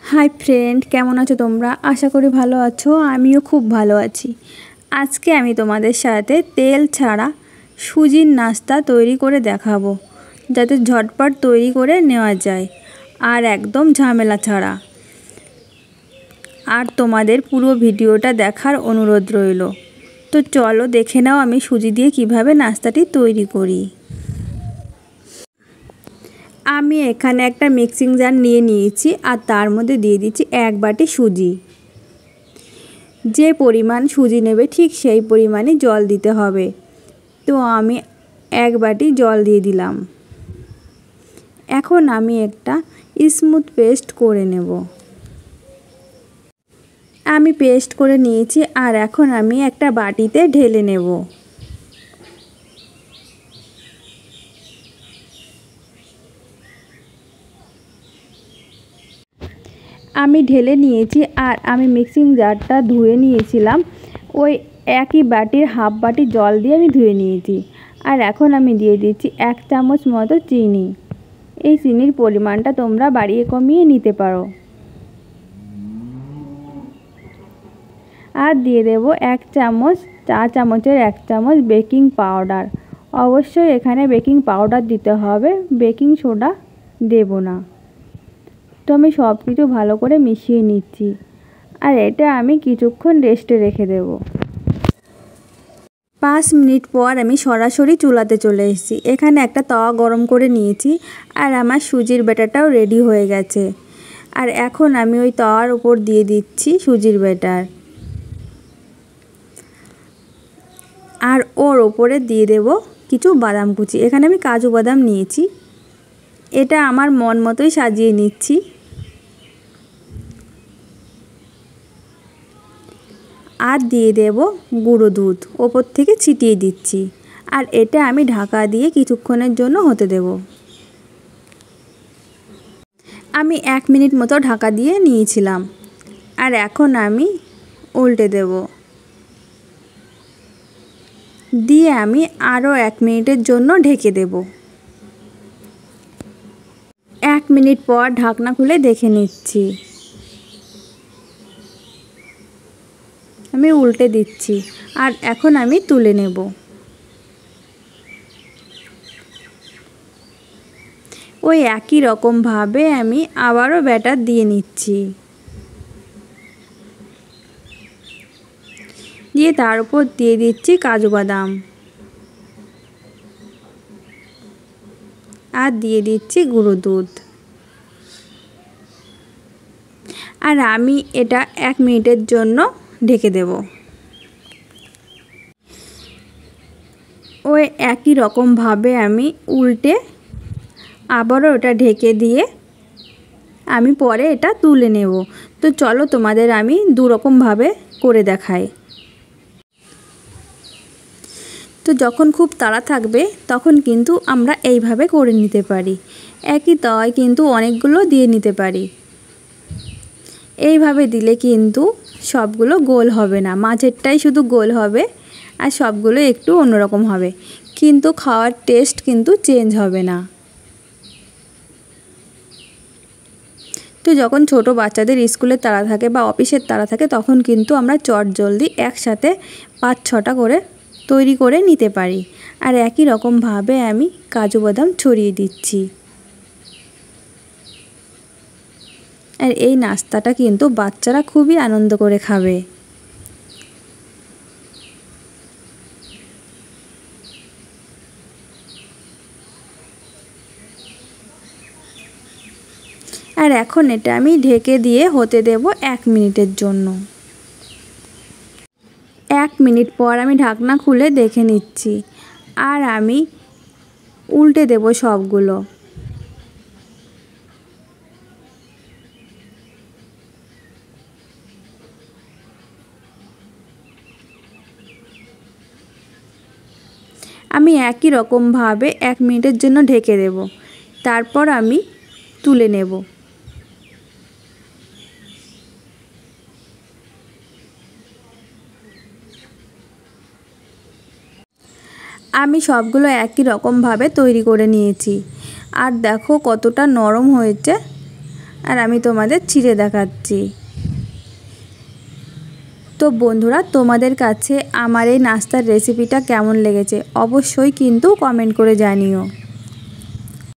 High friend केमन आछो तोमरा आशा करी भालो आछो आमिओ खूब भालो आछि। आजके आमि तोमादेर साथे तेल छाड़ा सुजिर नास्ता तैरी करे देखाबो जाते झटपट तैरी करे नेওয়া যায় और एकदम झामेला छाड़ा। और तोमादेर पुरो भिडियोटा देखार अनुरोध रइलो। तो चलो देखे नाओ आमि सुजी दिये किभाबे नास्ताटी तैरी करी। आमी एखाने एकटा मिक्सिंग जार निये निয়েছি और तार मध्य दिए दिচ্ছি एक बाटी सुजी। जे परिमाण सुजी नेबे ठीक सेई परिमाणे जल दिते होबे। तो आमी एक बाटी जल दिए दिलाम। एखन आमी एकटा स्मूथ पेस्ट करे नेब। आमी पेस्ट करे निয়েছি और एखन आमी एकटा बाटीते ढेले नेब। आमी ढेले निয়েছি और आमी मिक्सिंग जारटा धुए निয়েছিলাম ওই একই বাটির হাফ বাটি জল দিয়ে আমি ধুয়ে নিয়েছি। আর এখন আমি দিয়ে দিচ্ছি 1 চামচ মতো চিনি। এই চিনির পরিমাণটা তোমরা বাড়িয়ে কমিয়ে নিতে পারো। আর দিয়ে দেব 1 চামচ চা চামচের 1 চামচ বেকিং পাউডার। অবশ্যই এখানে বেকিং পাউডার দিতে হবে, বেকিং সোডা দেব না। तो আমি सब किछु भालो करे मिशिए निচ্ছি और এটা আমি কিছুক্ষণ রেস্টে রেখে দেব। 5 मिनट पर আমি সরাসরি চুলাতে চলে এসেছি। এখানে একটা তাওয়া গরম করে নিয়েছি আর আমার সুজির ব্যাটারটাও রেডি হয়ে গেছে। আর এখন আমি ওই তাওয়ার উপর দিয়ে দিচ্ছি সুজির ব্যাটার আর ওর উপরে দিয়ে দেব কিছু বাদাম কুচি। এখানে আমি কাজু বাদাম নিয়েছি, এটা আমার মন মতোই সাজিয়ে নিচ্ছি। আর দিয়ে দেব গুঁড়ো দুধ ওপর থেকে ছিটিয়ে দিচ্ছি আর এটা আমি ঢাকা দিয়ে কিছুক্ষণের জন্য হতে দেব। আমি 1 মিনিট মতো ঢাকা দিয়ে নিয়েছিলাম আর এখন আমি উল্টে দেব। দিয়ে আমি আরও 1 মিনিটের জন্য ঢেকে দেব। 1 মিনিট পর ঢাকনা খুলে দেখে নিচ্ছি। আমি উল্টে দিচ্ছি আর এখন আমি তুলে নেব। ওই একই রকম ভাবে আমি আবারও ব্যাটার দিয়ে নিচ্ছি। দিয়ে তার উপর দিয়ে দিচ্ছি কাজু বাদাম আর দিয়ে দিচ্ছি গুঁড়ো দুধ। আর আমি এটা 1 মিনিটের জন্য ঢেকে দেব। ওই একই রকম ভাবে আমি উল্টে আবারও এটা ঢেকে দিয়ে আমি পরে এটা তুলে নেব। তো চলো তোমাদের আমি দু রকম ভাবে করে দেখাই। তো যখন খুব তাড়া থাকবে তখন কিন্তু আমরা এইভাবে করে নিতে পারি। একই তাওয়ায় কিন্তু অনেকগুলো দিয়ে নিতে পারি। এইভাবে দিলে কিন্তু সবগুলো গোল হবে না, মাঝেরটাই শুধু গোল হবে আর সবগুলো একটু অন্যরকম হবে, কিন্তু খাওয়ার টেস্ট কিন্তু চেঞ্জ হবে না। তো যখন ছোট বাচ্চাদের স্কুলের তাড়া থাকে বা অফিসের তাড়া থাকে তখন কিন্তু আমরা চটজলদি একসাথে 5-6টা করে তৈরি করে নিতে পারি। আর একই রকম ভাবে আমি কাজু বাদাম ছড়িয়ে দিচ্ছি। আর এই নাস্তাটা কিন্তু বাচ্চারা খুবই আনন্দ করে খাবে। আর এখন এটা আমি ঢেকে দিয়ে হতে দেব 1 মিনিটের জন্য। 1 মিনিট পর আমি ঢাকনা খুলে দেখে নিচ্ছি আর আমি উল্টে দেব সবগুলো। আমি একই রকম ভাবে 1 মিনিটের জন্য ঢেকে দেব, তারপর আমি তুলে নেব। আমি সবগুলো একই রকম ভাবে তৈরি করে নিয়েছি আর দেখো কতটা নরম হয়েছে। আর আমি তোমাদের ছিঁড়ে দেখাচ্ছি। তো বন্ধুরা, তোমাদের কাছে আমার এই নাস্তার রেসিপিটা কেমন লেগেছে অবশ্যই কিন্তু কমেন্ট করে জানিও।